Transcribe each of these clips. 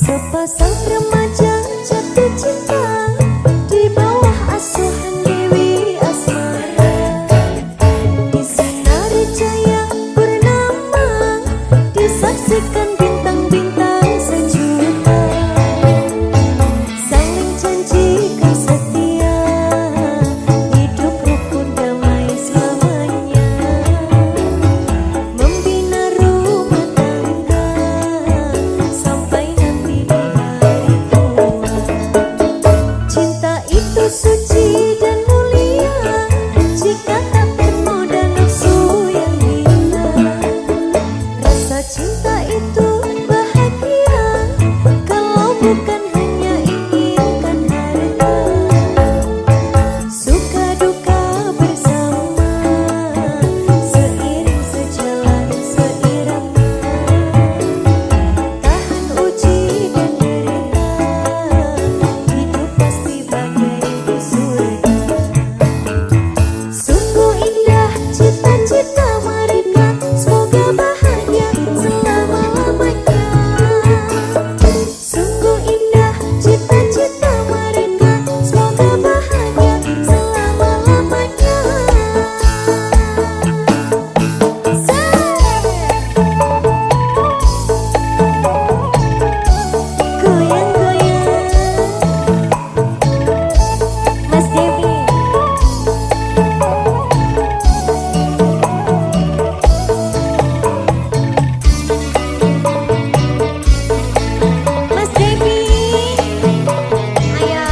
Sepasang remaja jatuh cinta di bawah asuhan Dewi Asmara. Di sinari cahaya purnama disaksikan bintang-bintang sejuta. Saling janjikan setia, hidup rukun damai selamanya. Membina rumah tangga sampai nanti di hari tua. Cinta itu suci dan mulia jika tak ternoda nafsu yang hina. Rasa cinta itu bahagia kalau bukan hanya inginkan harta. Suka duka bersama, seiring sejalan seirama. Tahan uji dan derita, hidup pasti bagai di surga. Sungguh indah cita-cita mereka, semoga bahagia selama-lamanya. Sungguh indah cita-cita mereka, semoga bahagia selama-lamanya. Goyang-goyang Mas Devi. Mas Devi, ayo.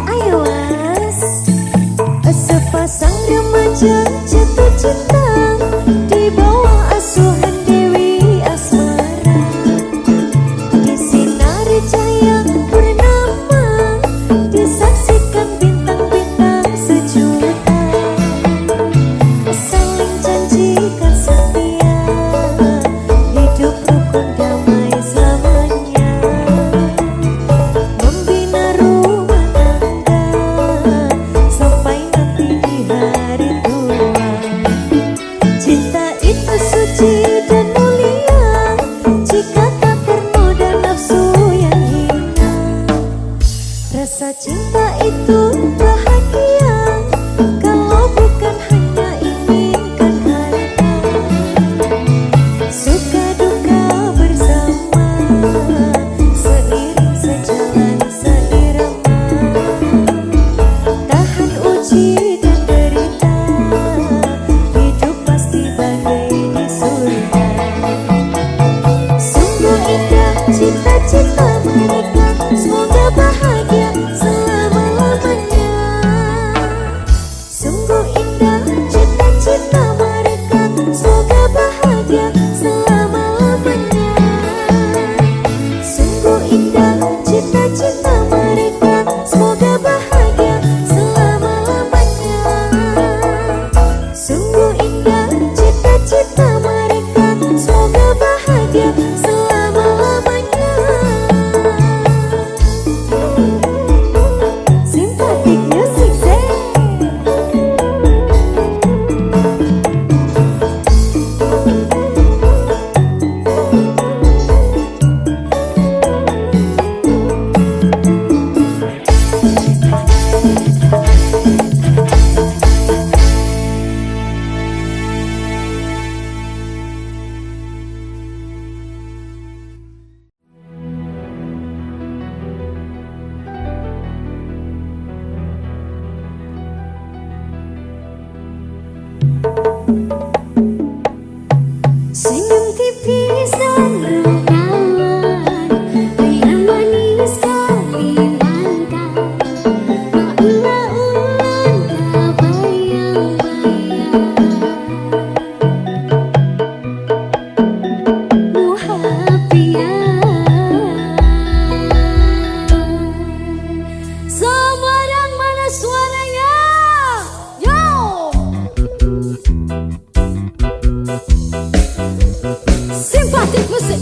Ayo Mas. Sepasang remaja jatuh cinta di bawah asuhan Dewi Asmara. Di sinari cahaya purnama disaksikan bintang-bintang sejuta. Saling janjikan setia, hidup rukun damai selamanya. Membina rumah tangga sampai nanti di hari tua. Cinta itu suci dan mulia jika tak ternoda nafsu yang hina. Rasa cinta itu bahagia kalau bukan hanya inginkan harta. Suka duka bersama, seiring sejalan seirama. Tahan uji dan derita, hidup pasti bagai di surga. Sungguh indah cita-cita mereka, semoga bahagia selama-lamanya. Sungguh indah cita-cita mereka, semoga bahagia selama-lamanya. Sungguh indah cita-cita mereka, semoga bahagia selama-lamanya. Sungguh indah cita-cita mereka, semoga bahagia selama-lamanya. Simpatik music say. Senyum tipis dan rupawan, riang manis Kalimantan. Makna-ulan tak bayang-bayang. Muhafian. Semarang mana suaranya? Yo! Simpatik musik.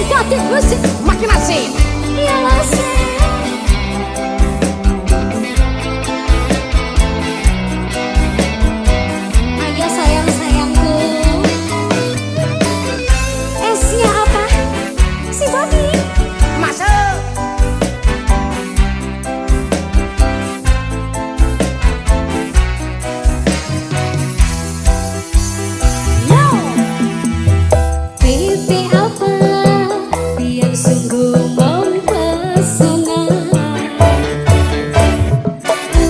Batik musik makin asik. ya asik. Ayo sayang-sayangku. Esnya apa? Si Bobby. Masuk. Yo. Pipi apa yang sungguh mempesona?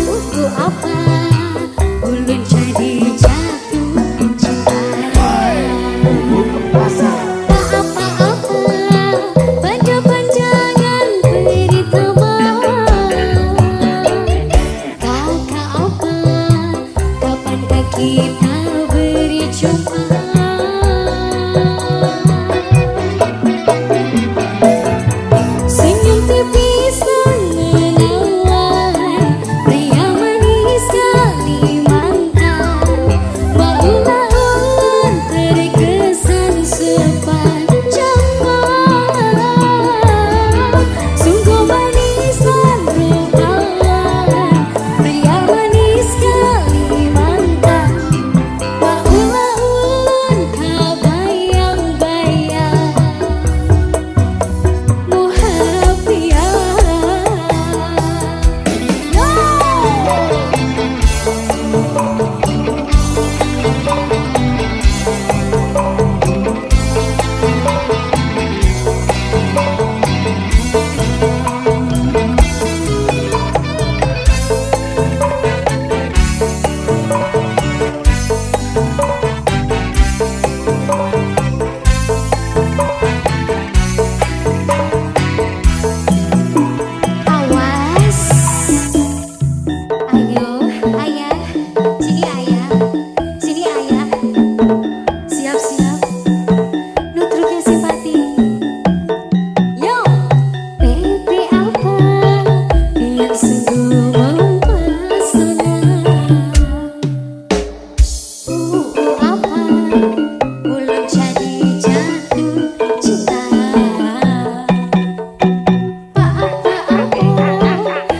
Buku apa ulun jadi jatuh cinta? Tak apa-apa pada panjangan beri teman. Kakak apa kapankah kita beri jumpa? Senyum tipis menawan, pria manis Kalimantan. Malu-maluan terkesan sepanjang malam. Sungguh manis dan rupawan, pria manis Kalimantan. Malu-maluan kau bayang-bayang. Awas, ayo ayah, sini ayah, sini ayah, siap-siap, nutruknya simpati. Yo, Pepe apa yang sungguh mempesona? Apa ulun jadi jatuh cinta?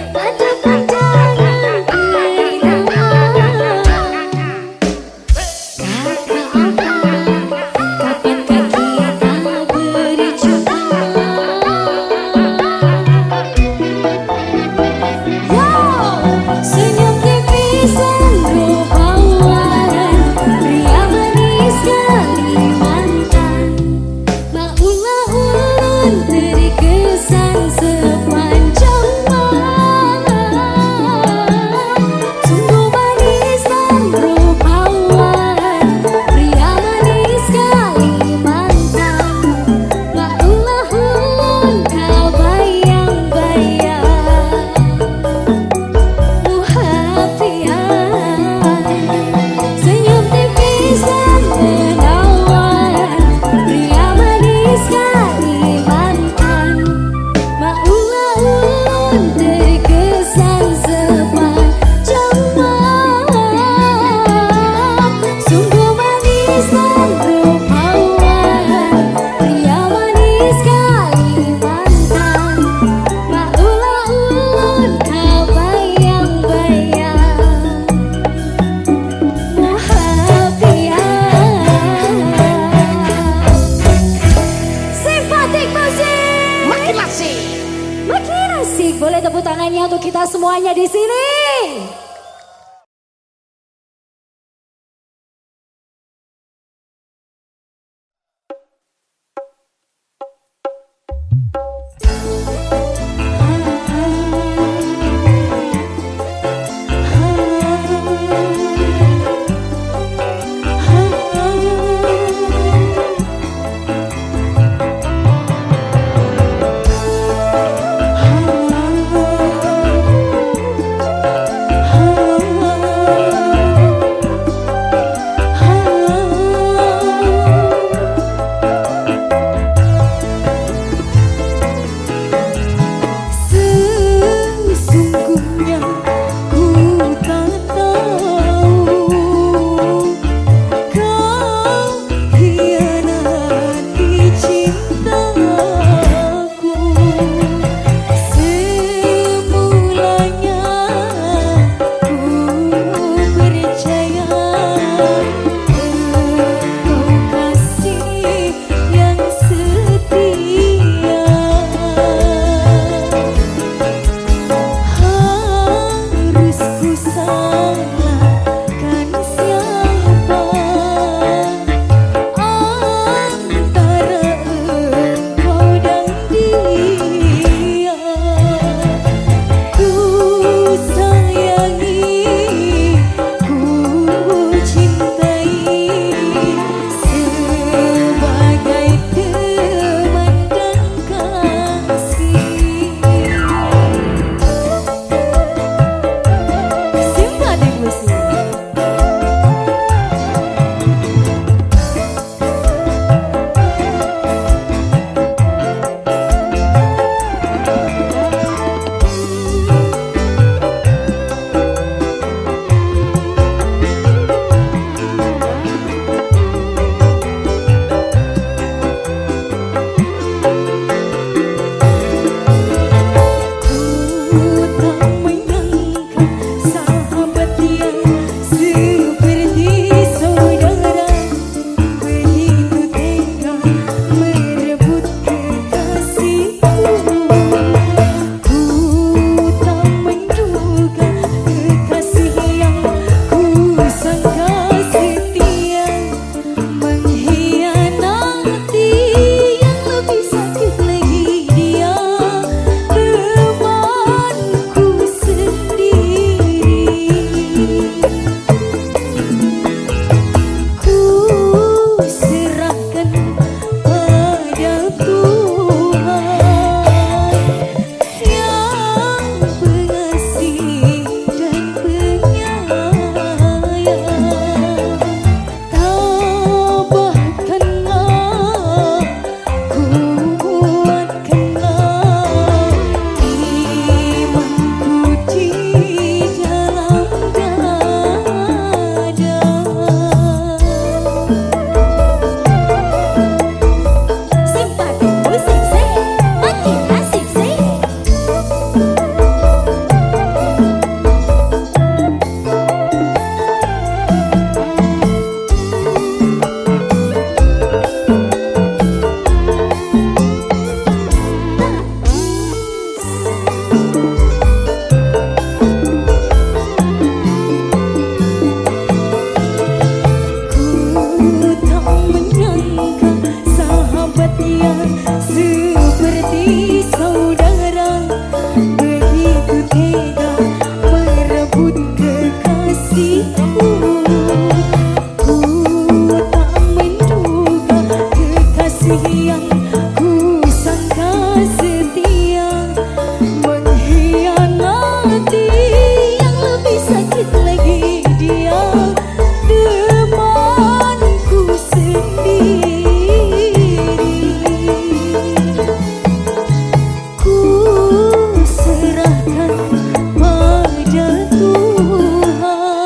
Pada pandangan keindahan. Kakak apa kapankah kita beri jumpa? Yo, senyum tipis dan rupawan, pria manis Kalimantan. Maula-ulun terkesan sepanjang malam. Sungguh manis dan rupawan, pria manis Kalimantan. Maula-ulun kau bayang-bayang. Muhafian, senyum tipis dan menawan, pria manis Kalimantan. Maula-ulun terkesan sepanjang malam. Sungguh manis dan rupawan, pria manis Kalimantan. Maula-ulun kau bayang-bayang. Simpatik musik Makin asik. makin asik. Boleh tepuk tangannya untuk kita semuanya di sini. setia seperti saudara, begitu tega merebut kekasihku. Ku tak menduga kekasih yang ku sangka setia mengkhianati. Yang lebih sakit lagi dia temanku sendiri. Ku serahkan pada Tuhan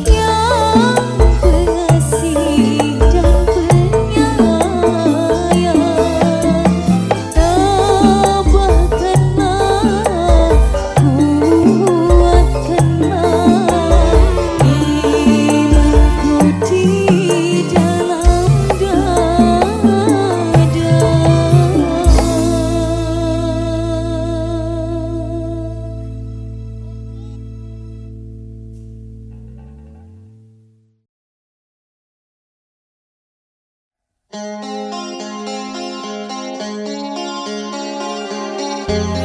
yang pengasih dan penyayang. Tabahkanlah, kuatkanlah imanku di dalam dada.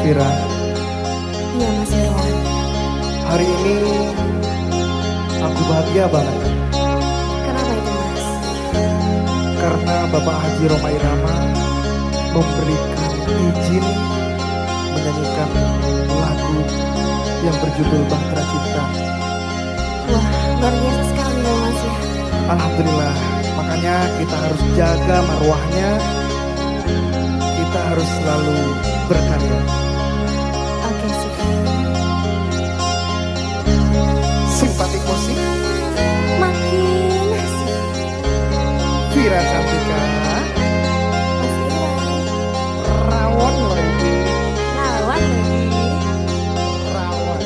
Vira, Iya Mas Irwan. hari ini aku bahagia banget Kenapa itu Mas? karena Bapak Haji Rhoma Irama memberikan izin menyanyikan lagu yang berjudul Bahtera Cinta. Wah, luar biasa sekali ya Mas ya. Alhamdulillah, makanya kita harus jaga marwahnya, kita harus selalu berkarya. Oke sih. Simpatik musik, Makin asik Vira Cantika, Mas Irwan. rawon lagi, Lawan lagi. rawon.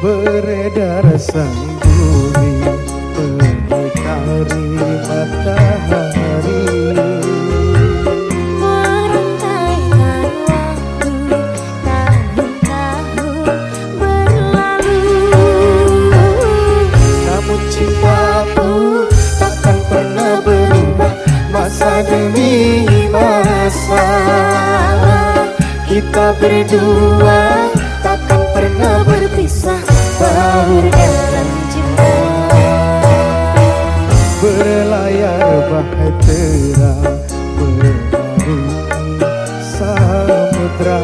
Beredar sang bumi mengitari matahari, Merantaikan waktu tahun-tahun berlalu. namun cintaku takkan pernah berubah masa demi masa. Kita berdua takkan pernah berpisah, baur dalam cinta. Berlayar bahtera mengarungi samudra,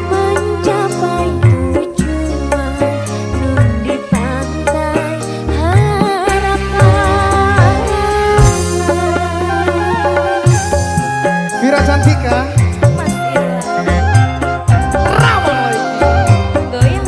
Mencapai tujuan nun di pantai harapan. Vira Cantika, Mas Irwan. rawon lagi. Goyang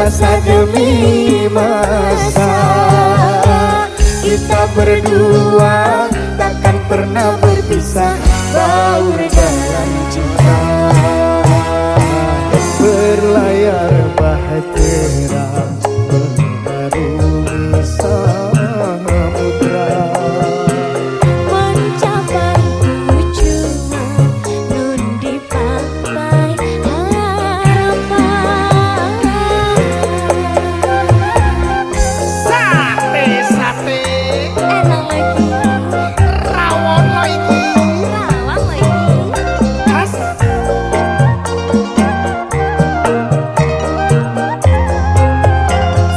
masa demi masa. Kita berdua takkan pernah berpisah, baur dalam cinta. Berlayar bahtera mengarungi samudra, mencapai tujuan nun di pantai harapan. Sate Enak lagi, rawon lagi. rawang lagi. Khas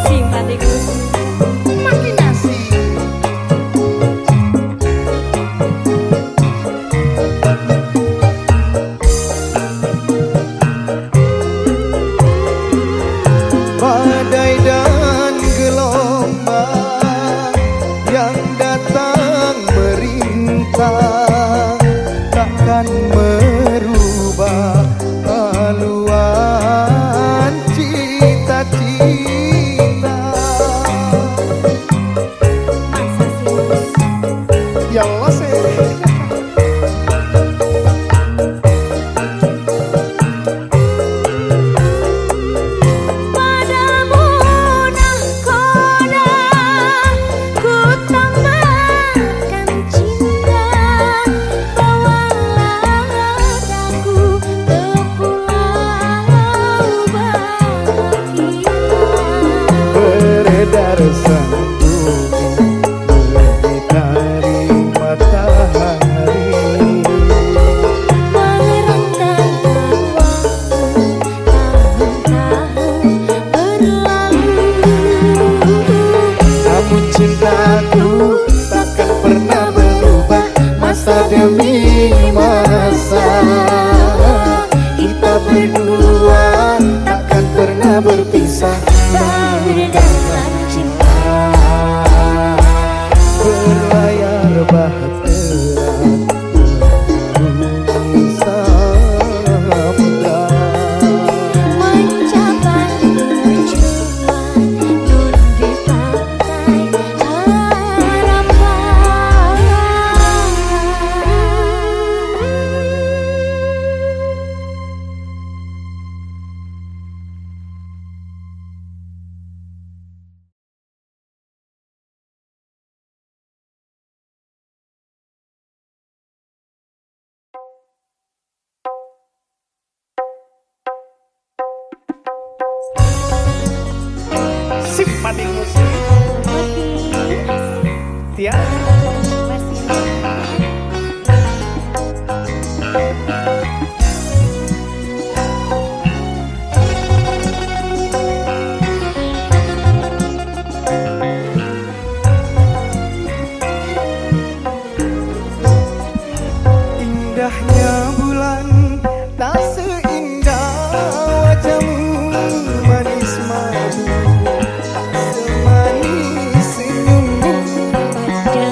Simpatikus. makin asik. badai dan gelombang yang datang merintang takkan merubah haluan cita-cita. Masa sih? Ya Allah Padamu nahkoda ku tambahkan cinta, bawalah aku ke pulau bahagia. beredar sang bumi mengitari matahari, Merentangkan waktu tahun-tahun berlalu. namun cintaku takkan pernah berubah masa demi masa. Kita berdua takkan pernah berpisah, Baur dalam cinta. berlayar bahtera mengarungi samudra, Mencapai tujuan nun di pantai Simpatikus. Tia. indahnya bulan tak seindah wajahmu, manis madu tak semanis senyummu. Pada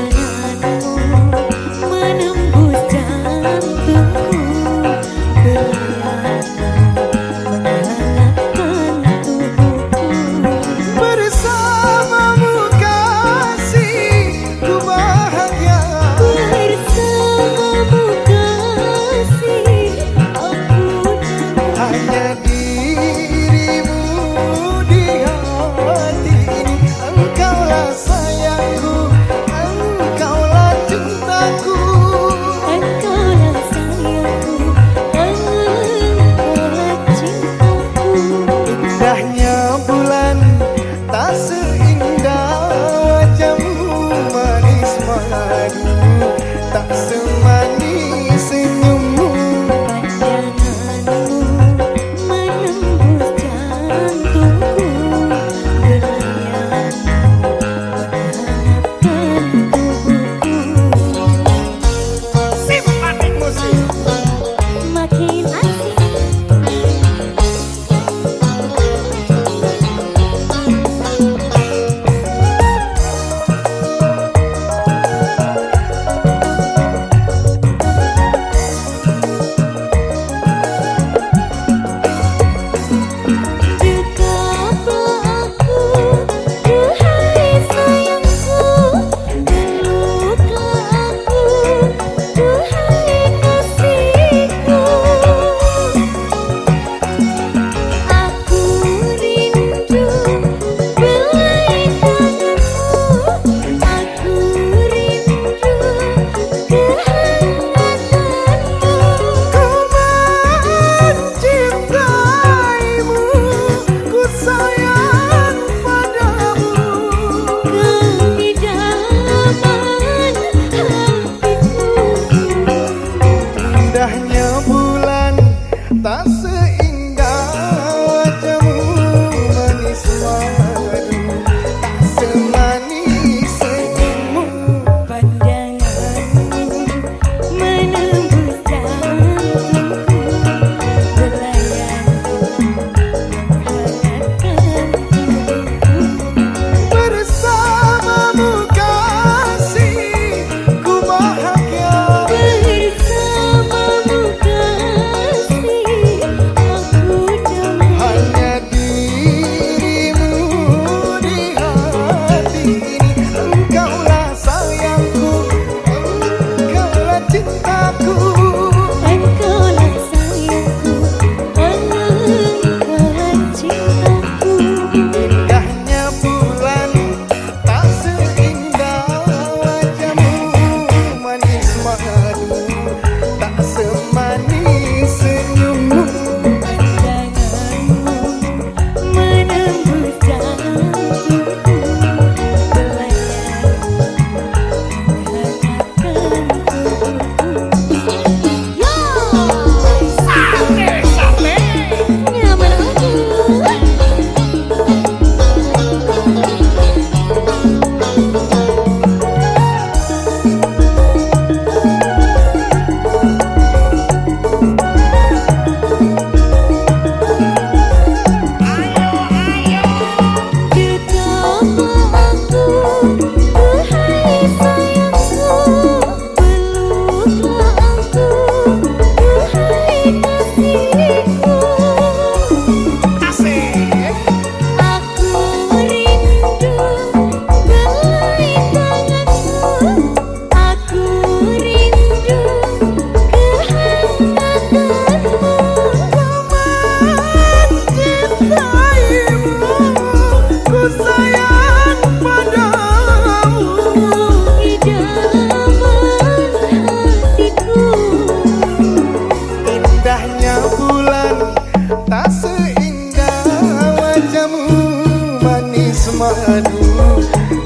manis madu,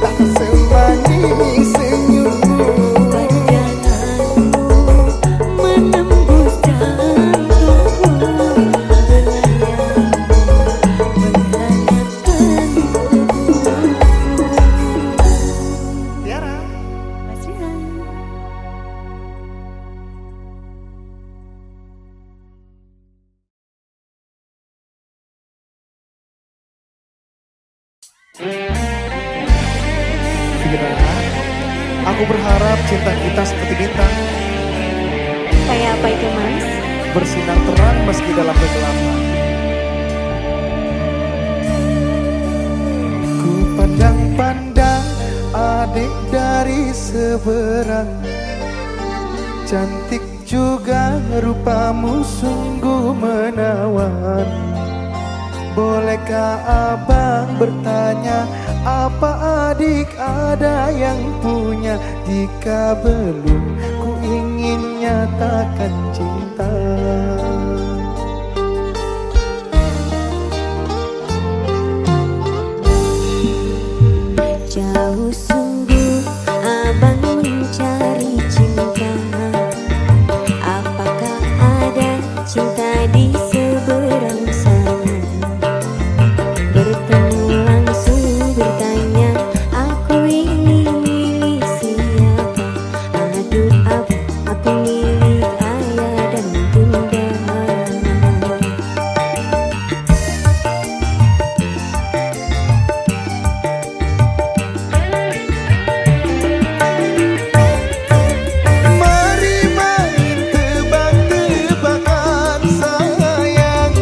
tak semanis senyummu. Pandanganmu menembus jantungku, menghangatkan tubuhku. Tiara. Mas Rihan. Vira, aku berharap cinta kita seperti bintang, Kayak apa itu, Mas? bersinar terang meski dalam kegelapan. Ku pandang-pandang adik dari seberang, cantik juga rupamu sungguh menawan. Bolehkah abang bertanya, apa adik ada yang punya? Jika belum, ku ingin nyatakan cinta. Jauh sungguh abang mencari cinta. Apakah ada cinta di seberang sana? Bertemu langsung bertanya, aku ini milik siapa? Aduh, aku milik ayah dan bunda. Mari main tebak-tebakan sayang,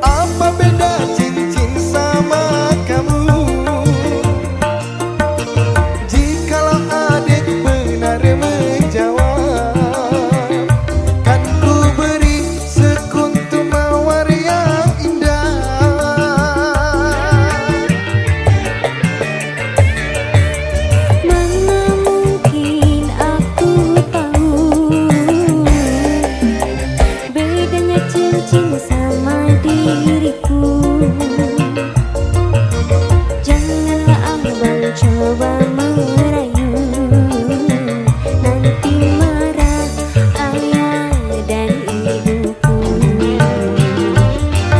apa beda cincin sama kamu? Jikalau adik benar menjawab, kan ku beri sekuntum mawar yang indah. Mana mungkin aku tahu bedanya cincin sama diriku. Janganlah abang coba merayu, nanti marah ayah dan ibuku.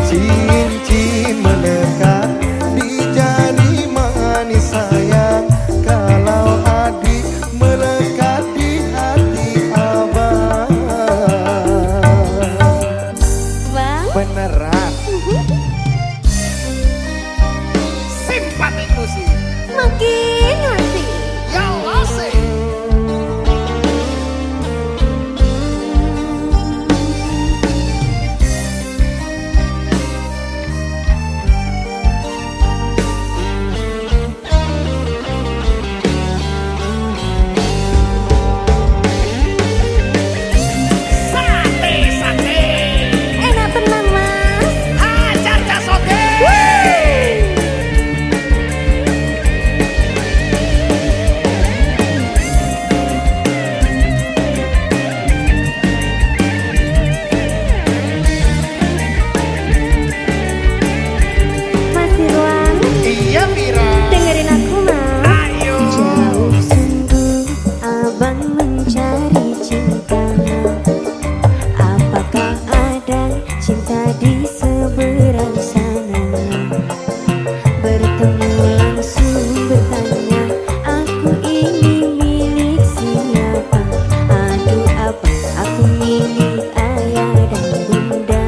Cincin melekat di jari manis sayang, kalau adik melekat di hati abang. Bang, Beneran. Simpatikmu sih. makin asik. Ya asik. Sate, sate. Enak tenang, Mas. Hajar casote. Mas Irwan, Iya Mira. dengerin aku, Mas. Ayo. Jauh sungguh abang mencari cinta. Apakah ada cinta di seberang sana? Bertemu langsung bertanya, aku ini milik siapa? Aduh, apa aku milik ayah dan bunda.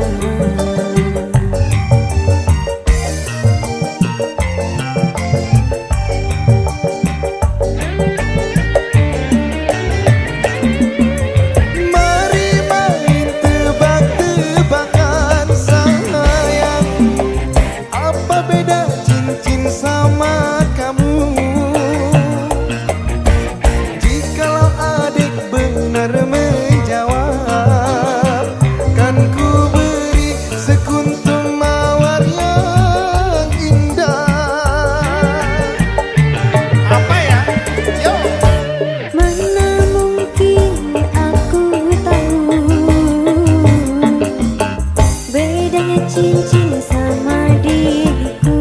Mari main tebak-tebakan sayang, apa beda cincin sama kamu? Jikalau adik benar menjawab, kan ku beri sekuntum mawar yang indah. Apa ya? Yo. Mana mungkin aku tahu bedanya cincin sama diriku.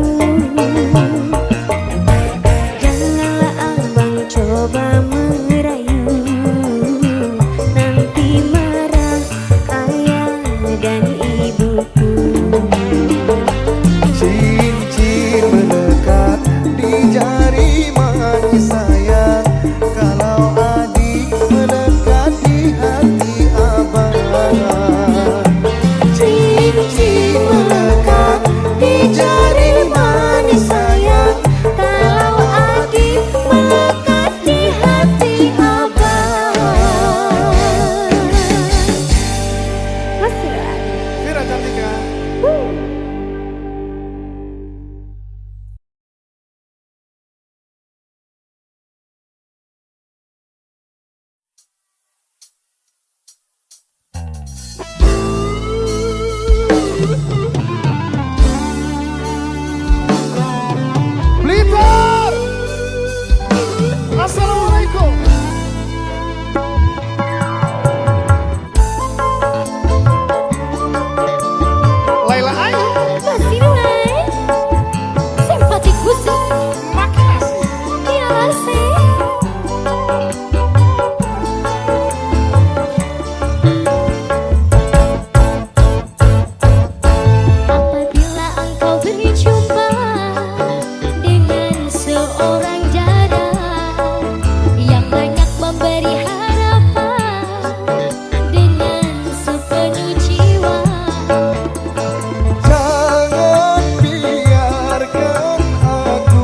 biarkan aku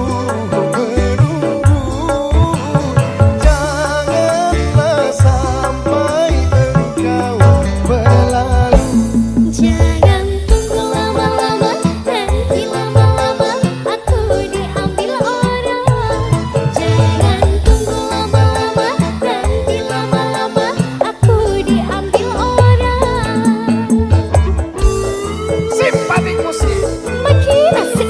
menunggu. Janganlah sampai engkau berlalu. Jangan tunggu lama-lama, nanti lama-lama aku diambil orang. Jangan tunggu lama-lama, nanti lama-lama aku diambil orang. Simpatik musik. Makin asik.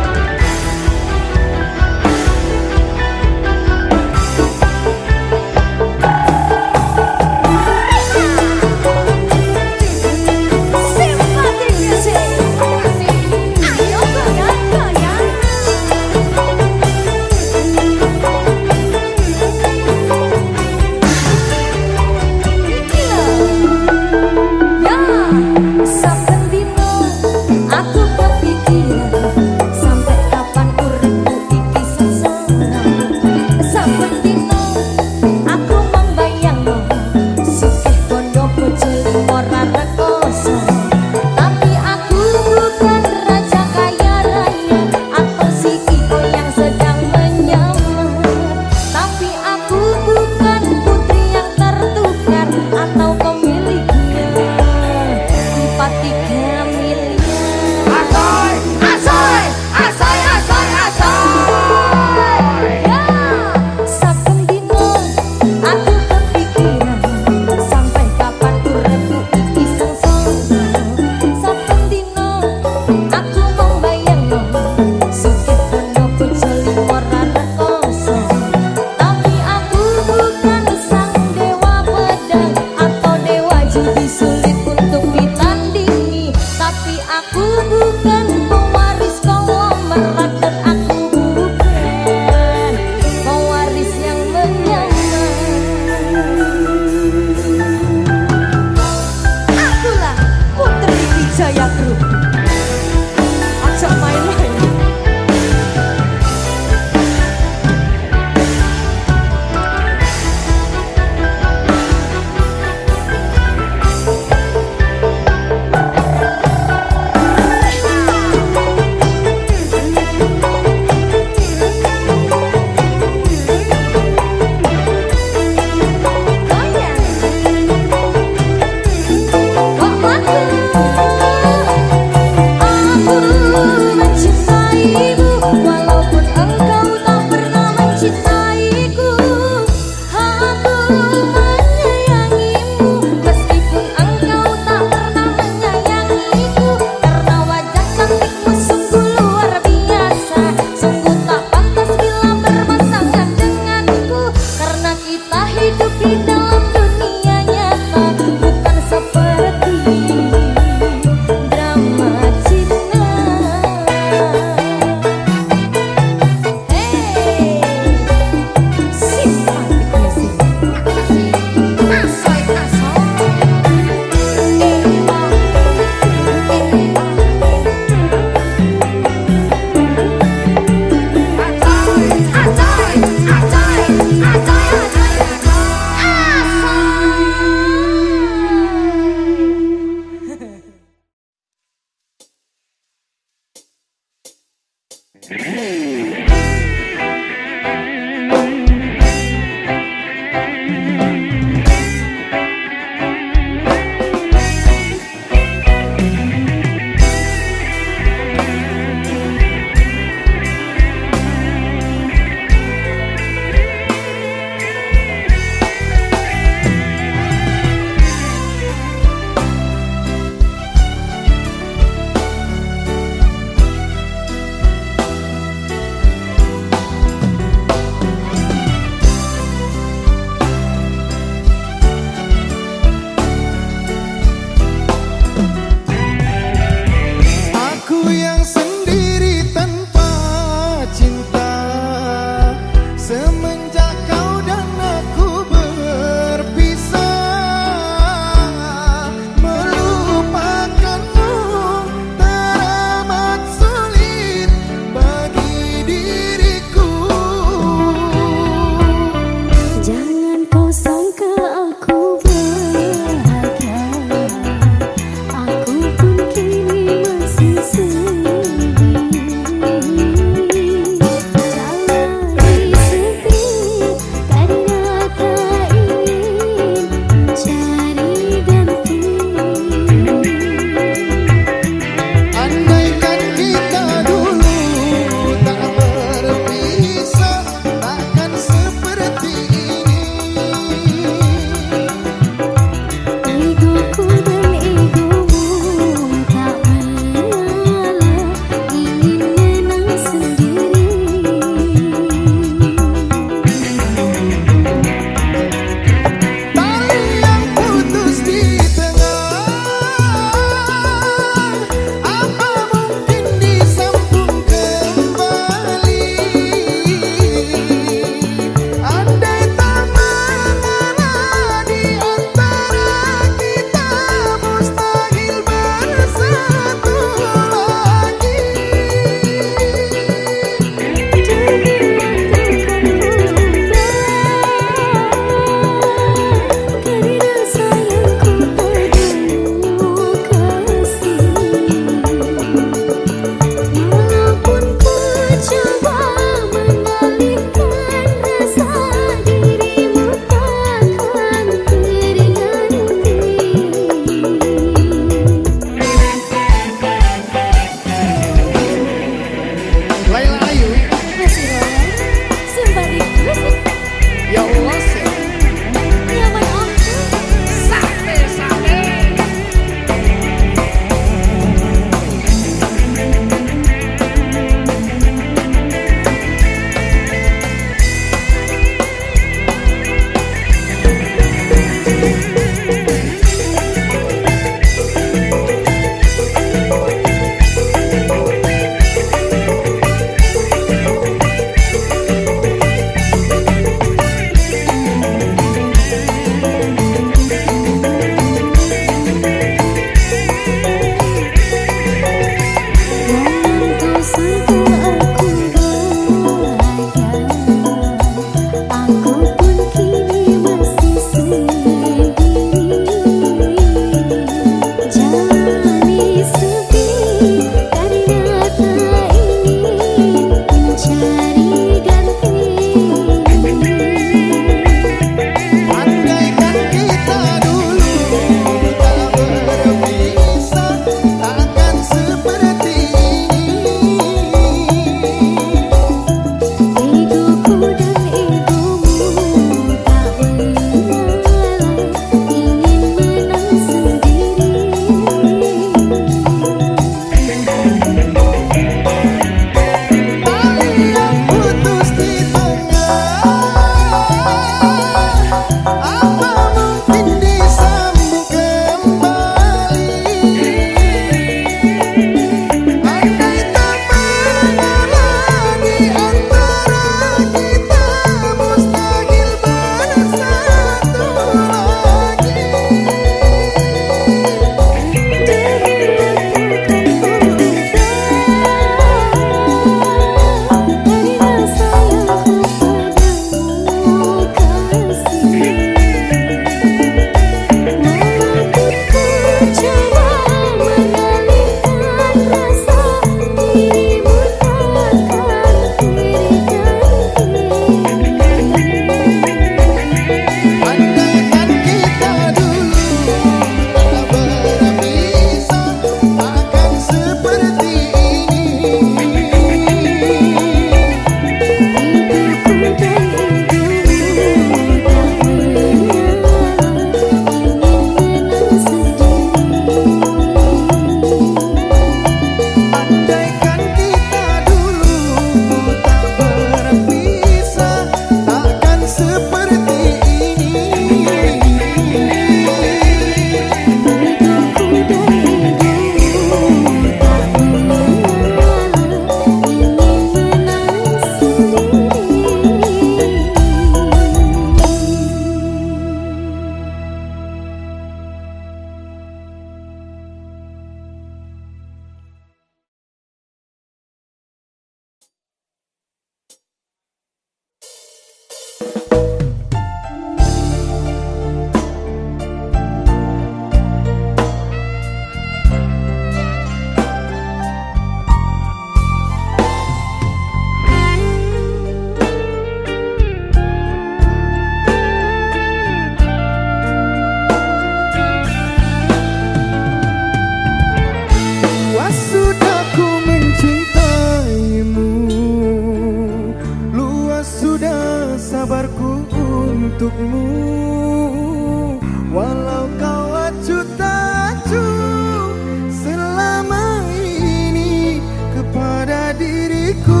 diriku.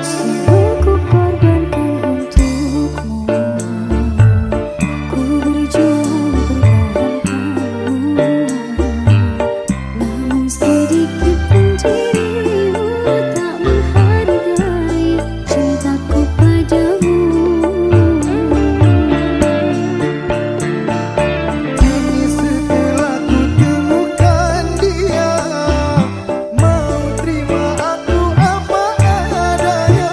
Semua ku korbankan untukmu, ku berjuang bertahan kamu. Namun sedikit pun dirimu tak menghargai cintaku padamu. Kini setelah ku temukan dia, mau terima aku apa adanya.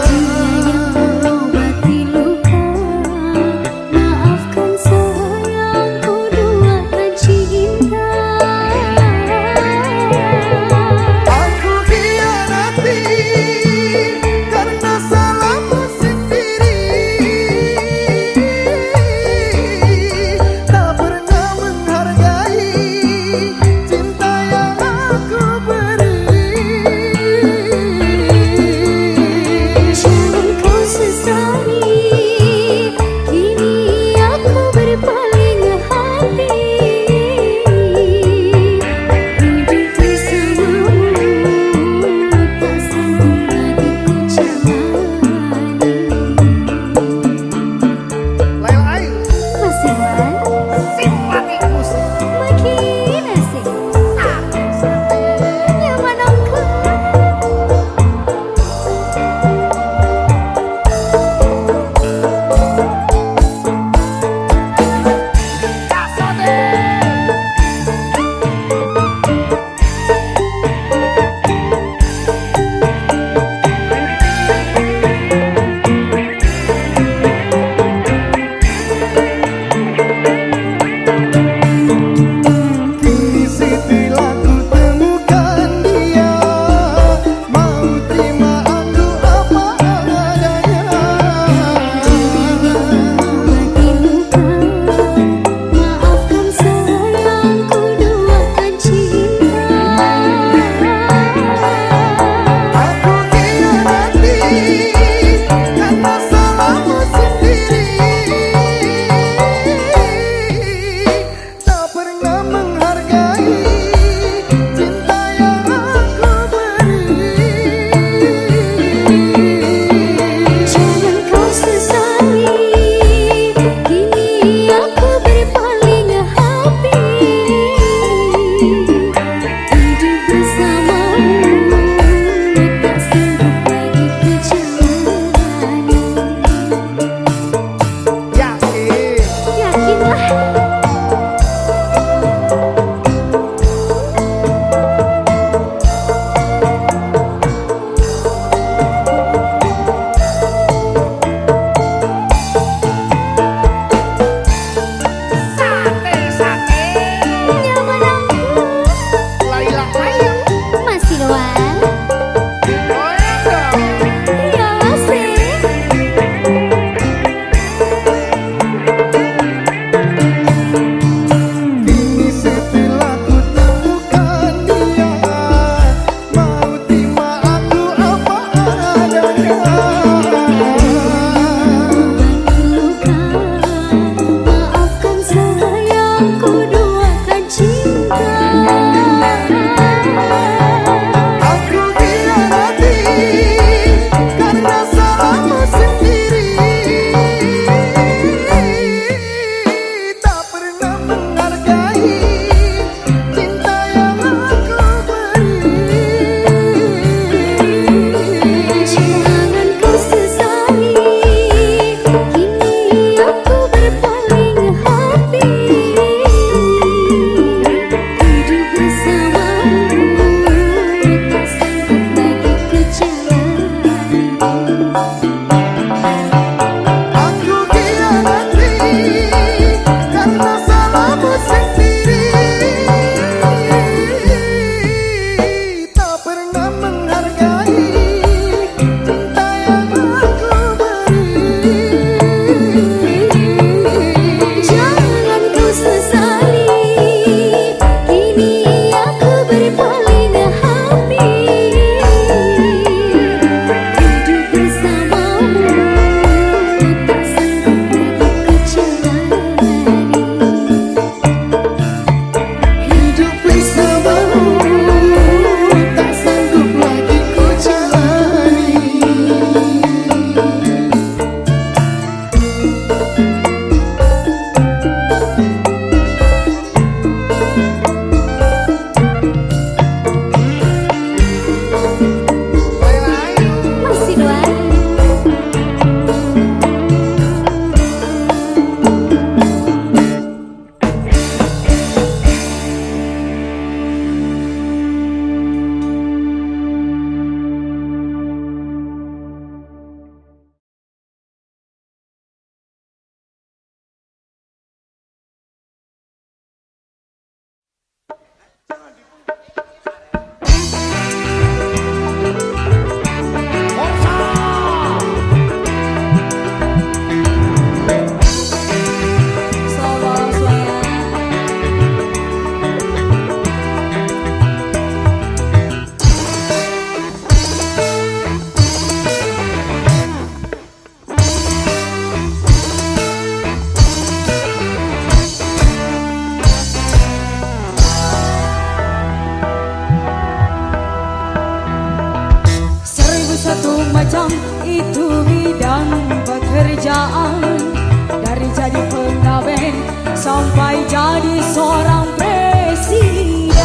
Dia yang mengobati luka, maafkan sayang, ku duakan cinta. macam itu bidang pekerjaan. Dari jadi pengamen sampai jadi seorang presiden.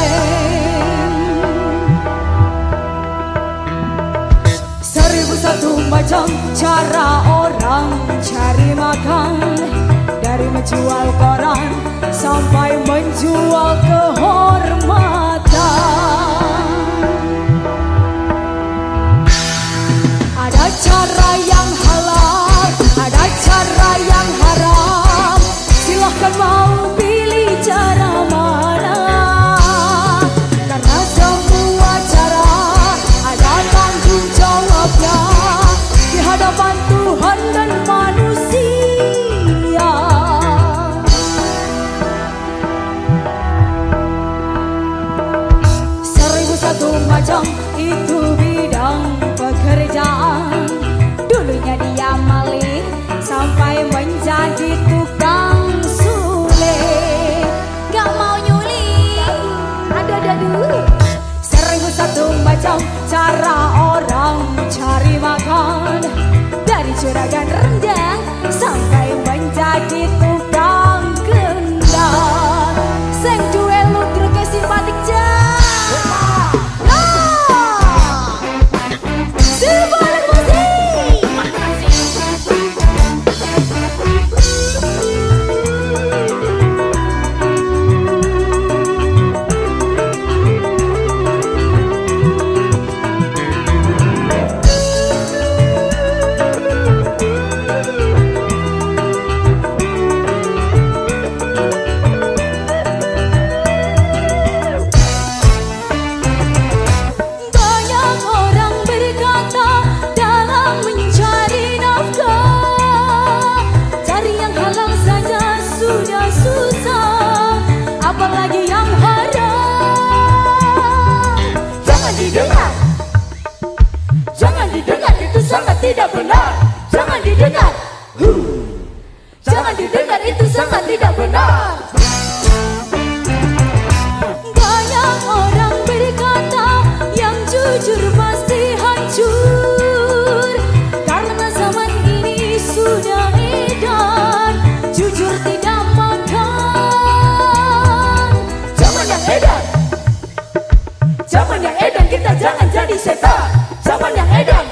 Seribu satu macam cara orang cari makan. Dari menjual koran sampai menjual kehormatan. Ada cara yang halal, ada cara yang haram. Silahkan mau pilih cara mana. Karena semua cara ada tanggung jawabnya di hadapan Tuhan dan manusia. Seribu satu macam itu bidang pekerjaan. Dulunya dia maling sampai menjadi tukang suling. Gak mau nyuling, ada dulu. Seribu satu macam cara orang cari makan. Dari juragan rendah sampai menjadi tukang kendang. Sing duwe ludruk simpatik jan. Simpatik musik. Banyak orang berkata dalam mencari nafkah, cari yang halal saja sudah susah, apalagi yang haram. Jangan didengar, jangan didengar, itu sangat tidak benar. Jangan didengar, jangan didengar, itu sangat tidak benar. Banyak orang berkata yang jujur pasti hancur. Karena zaman ini sudah edan, jujur tidak makan. Zaman yang edan, zaman yang edan, kita jangan jadi setan. Zaman yang edan,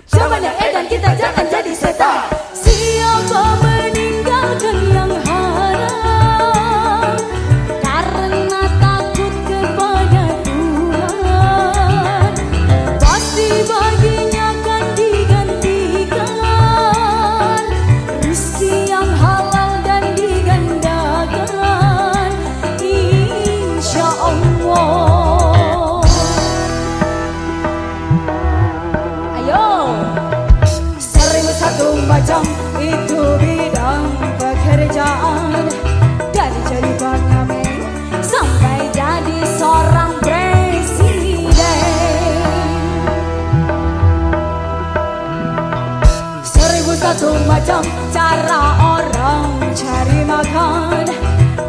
zaman yang edan, kita jangan jadi setan. Siapa meninggalkan yang haram karena takut kepada Tuhan, pasti baginya akan digantikan rezeki yang halal dan digandakan, insya Allah. Ayo, seribu satu macam itu bidang pekerjaan. Dari jadi pengamen sampai jadi seorang presiden. Seribu satu macam cara orang cari makan.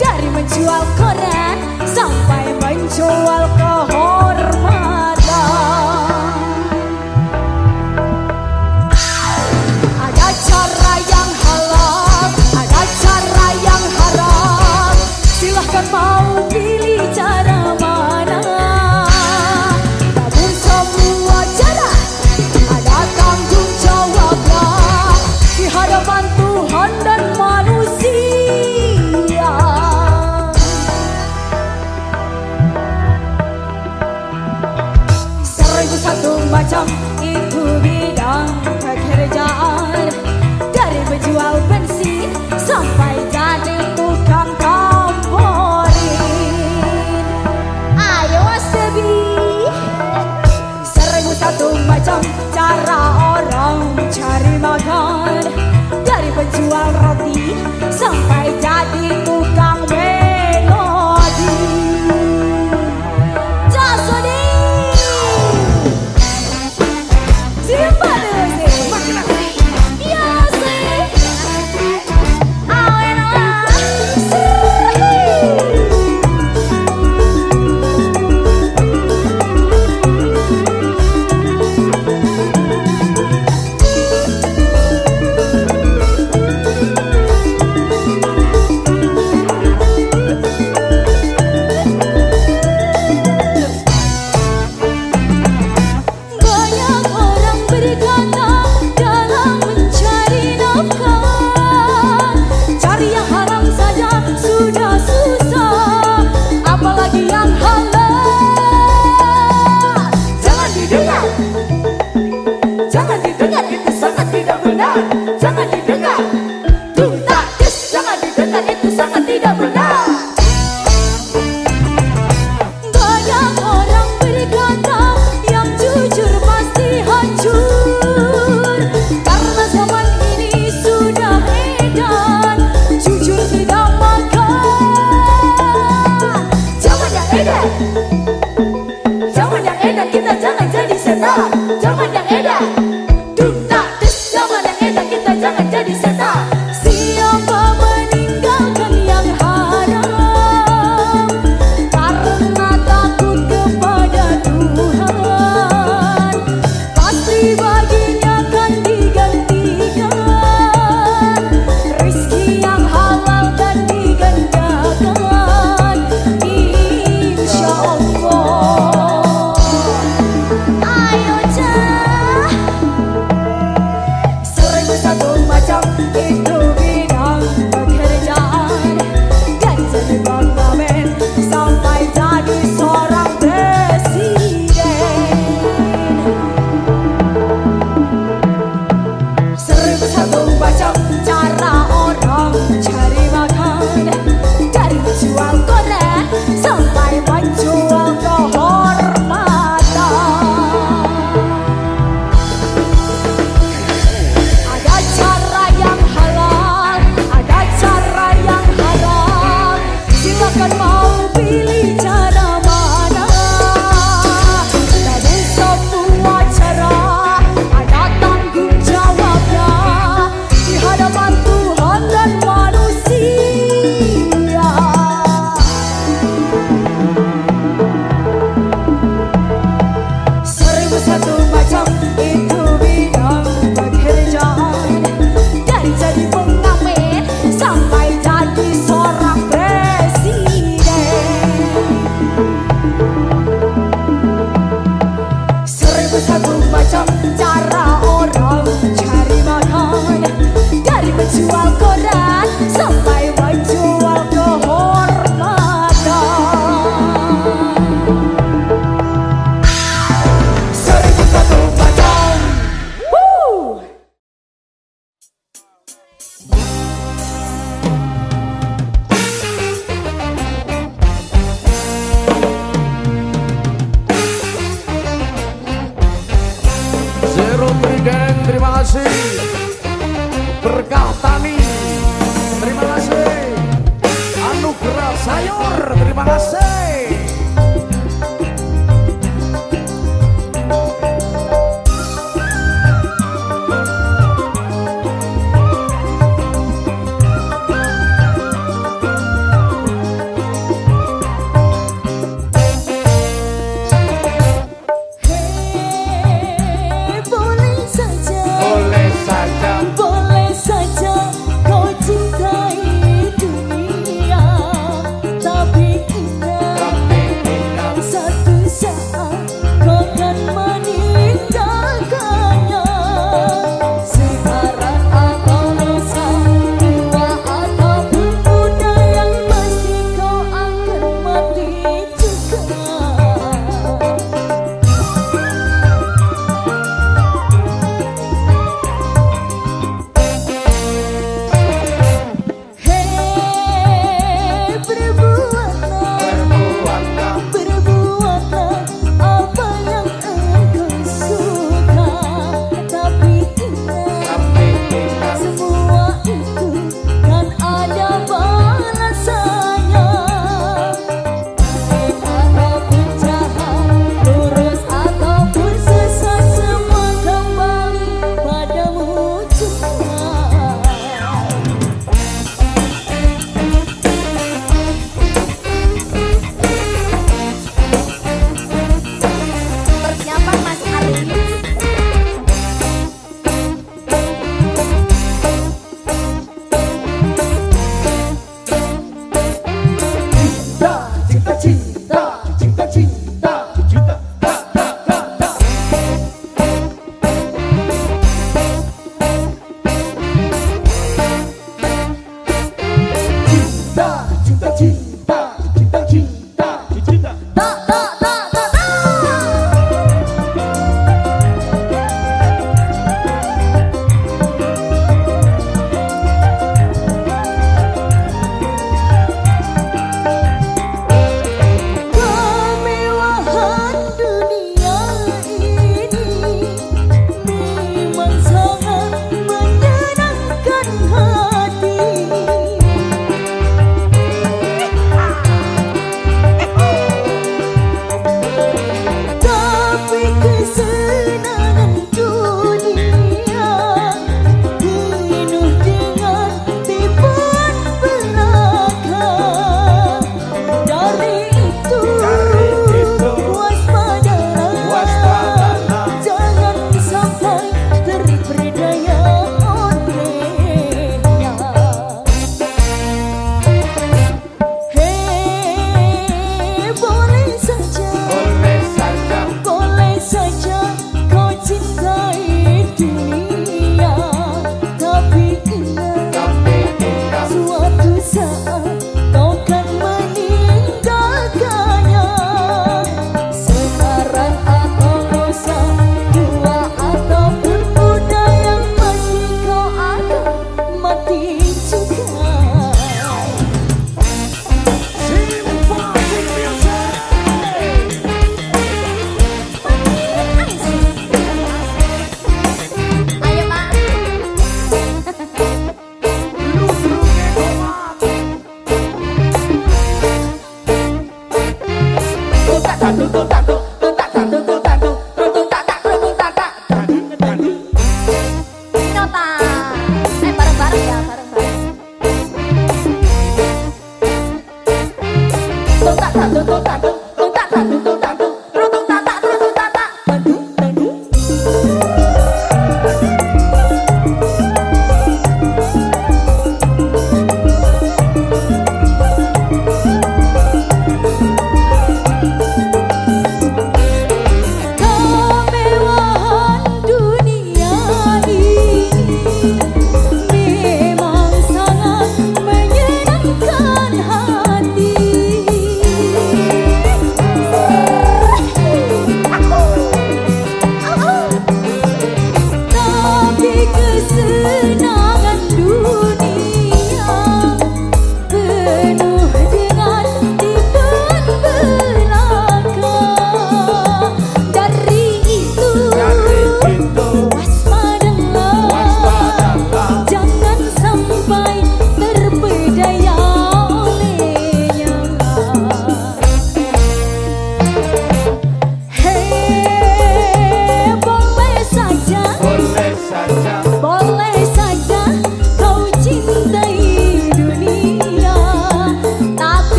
Dari menjual koran sampai menjual kehormatan. Ada cara yang halal, ada cara yang haram. Silahkan mau pilih cara mana. Namun semua cara ada tanggung jawabnya di hadapan Tuhan dan manusia. Seribu satu macam itu bidang pekerjaan. Dari menjual bensin sampai jadi tukang komporin. Ayo Mas Debi. Seribu satu macam cara orang cari makan. Dari penjual roti sampai jadi tukang melodi. Jasodi. benar, jangan didengar. Dung tak dis, jangan didengar, itu sangat tidak benar. Banyak orang berkata yang jujur pasti hancur, karena zaman ini sudah edan, jujur tidak makan. Zaman yang edan, zaman yang edan, kita jangan jadi setan. Zaman yang edan, dung tak dis, zaman yang edan, kita jangan jadi setan. Siapa meninggalkan yang haram karena takut kepada Tuhan, pasti baginya akan digantikan rezeki yang halal dan digandakan, insya Allah. Ayo cah, seribu satu macam itu bidang pekerjaan, dan jadi bang Amin sampai jadi seorang presiden. Seribu satu macam cara orang cari makan, dari menjual koran sampai menjual kehormatan. Ada cara yang halal, ada cara yang haram. Silakan mau pilih cara mana. Dari semua cara ada tanggung jawabnya di hadapan Tuhan dan manusia. Seribu satu macam itu bidang pekerjaan, dari jadi pengamen sampai jadi seorang presiden. Seribu satu macam cara orang cari makan, dari menjual koran sampai menjual kehormatan. Seribu satu macam. Woo! Zero Trigen, terima kasih. Berkah Tani, terima kasih. Anugerah Sayur, terima kasih. Boleh saja, Boleh saja. boleh saja kau cintai dunia, tapi ingat satu saat kau akan meninggalkannya. Sekarang atau lusa, tua ataupun muda, yang pasti kau akan mati juga. Hei, berbuatlah, berbuatlah apa yang engkau suka, tapi ingat semua itu kan ada balasannya. Baik ataupun jahat, lurus ataupun sesat, semua kembali padamu juga. Persiapan Mas Arif. Cinta, cinta, cinta, cinta, cinta, cinta. Cinta, cinta, cinta, cinta, cinta, cinta. Tak, tak, tak, tak, tak. Nota. Bareng-bareng ya, bareng-bareng. Kemewahan dunia ini memang sangat menyenangkan hati.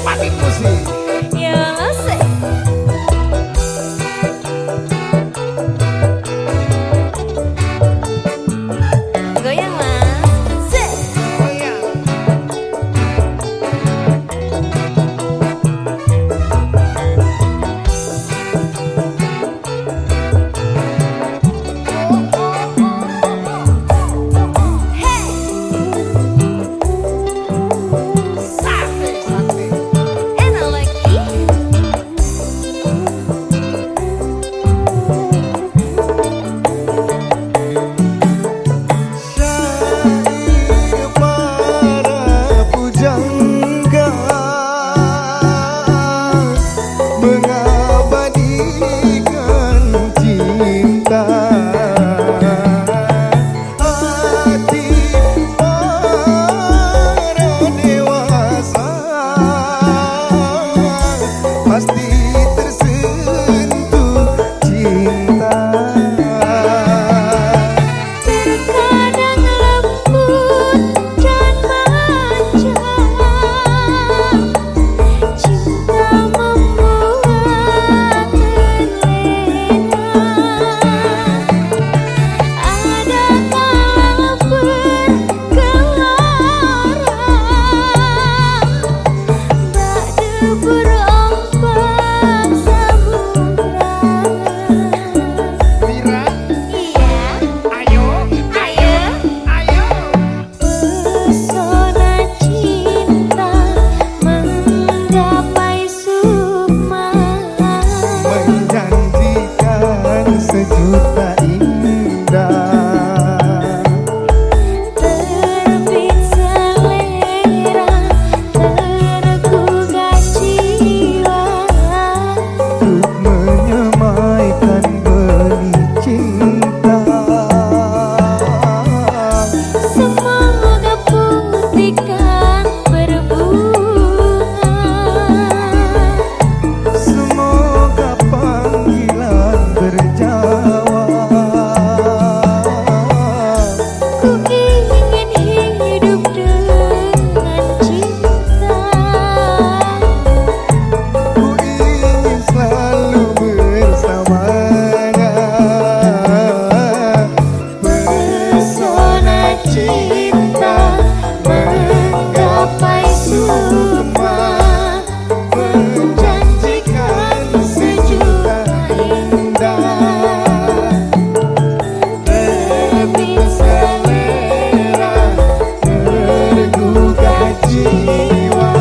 Simpati musik. Ya sih. Goyang mas. Sih. Enak lagi. Syair para pujangga mengabadikan cinta hati para dewasa pasti tersentuh cinta. Terkadang lembut dan manja, cinta membuat terlena. Ada kala berkelarang, badu berombak samudra. Mira, Iya, ayo, ayo. ayo. Pesona cinta menggapai sukma, Menjanjikan sejuta indah terbit selera, tergugah jiwa. untuk menyemaikan benih cinta. Semoga putihkan berbunga, Semoga panggilan berjawab. ku ingin hidup dengan cinta. Ku ingin selalu bersamanya. Pesona cinta menggapai sukma, menjanjikan sejuta indah. Terbit selera, Tergugah jiwa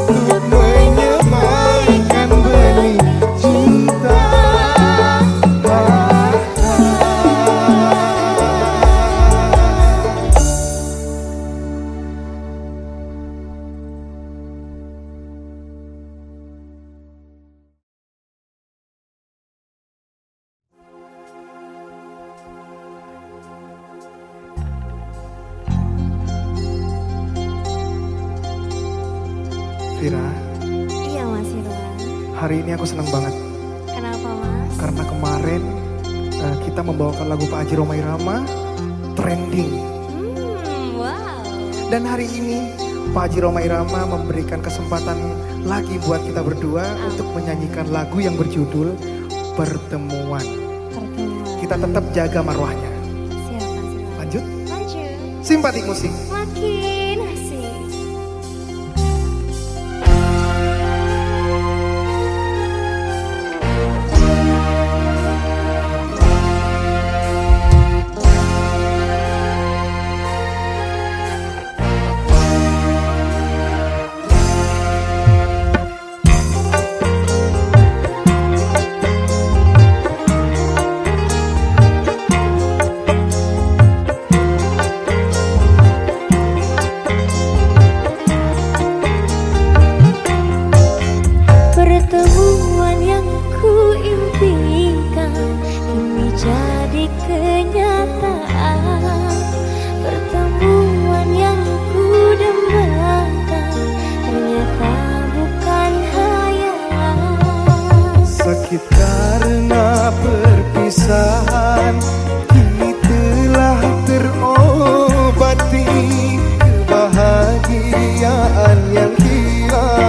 untuk menyemaikan benih cinta. Vira, Iya Mas Irwan. hari ini aku senang banget Kenapa Mas? karena kemarin kita membawakan lagu Pak Haji Rhoma Irama trending. Wow. Dan hari ini Pak Haji Rhoma Irama memberikan kesempatan lagi buat kita berdua untuk menyanyikan lagu yang berjudul Pertemuan. Pertemuan. Kita tetap jaga marwahnya. Siap Mas Irwan. Lanjut, Lanjut. Simpatik Musik. Makin asik. perpisahan kini telah terobati, kebahagiaan yang hilang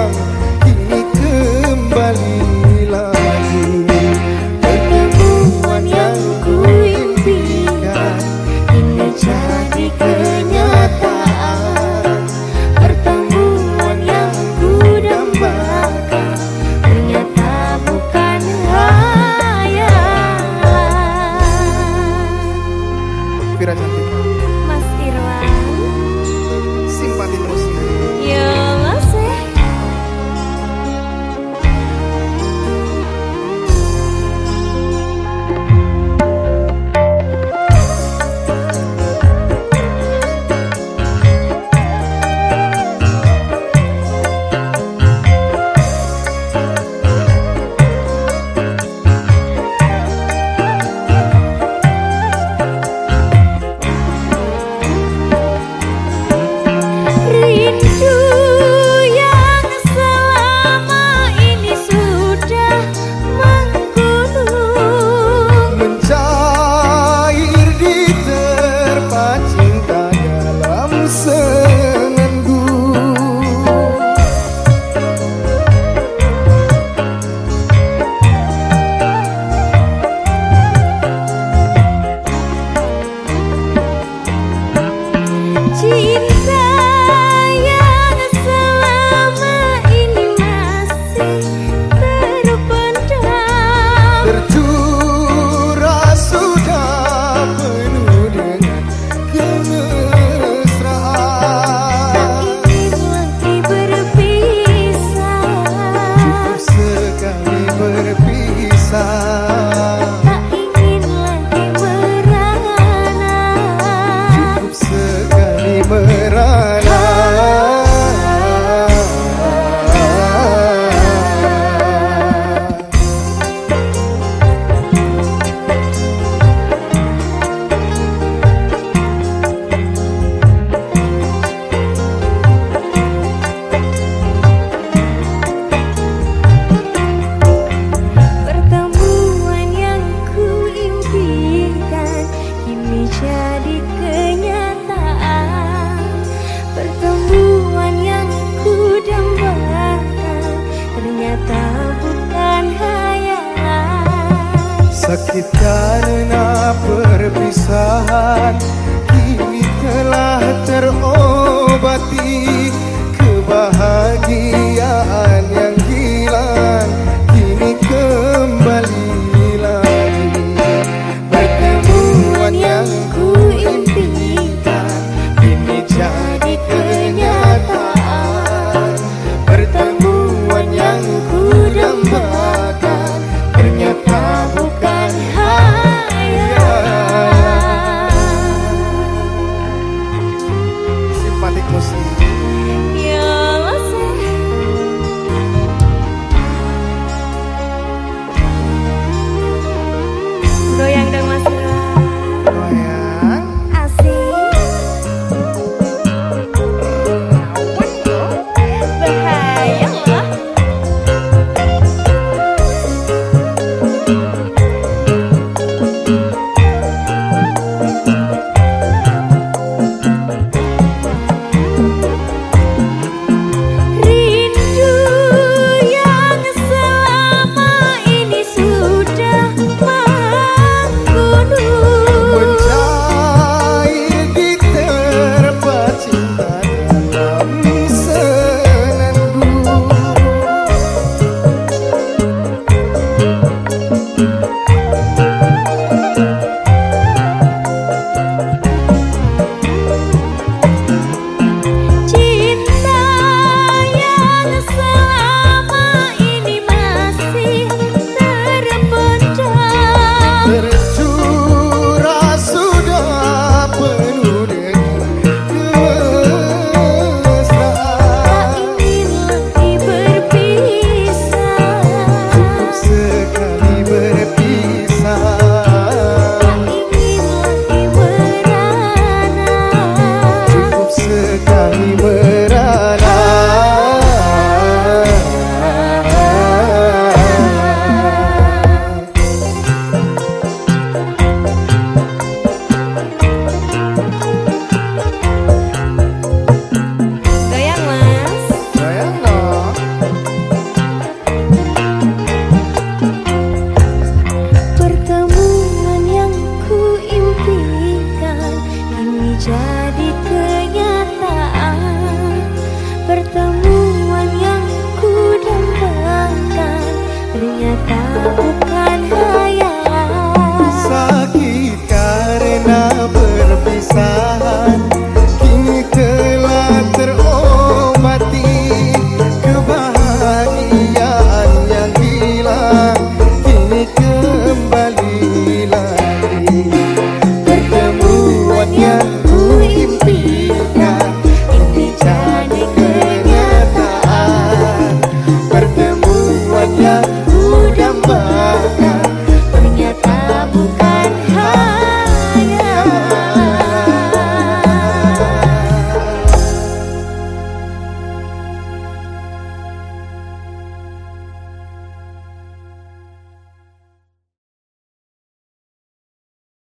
ternyata bukan hayalan. Sakit karena perpisahan,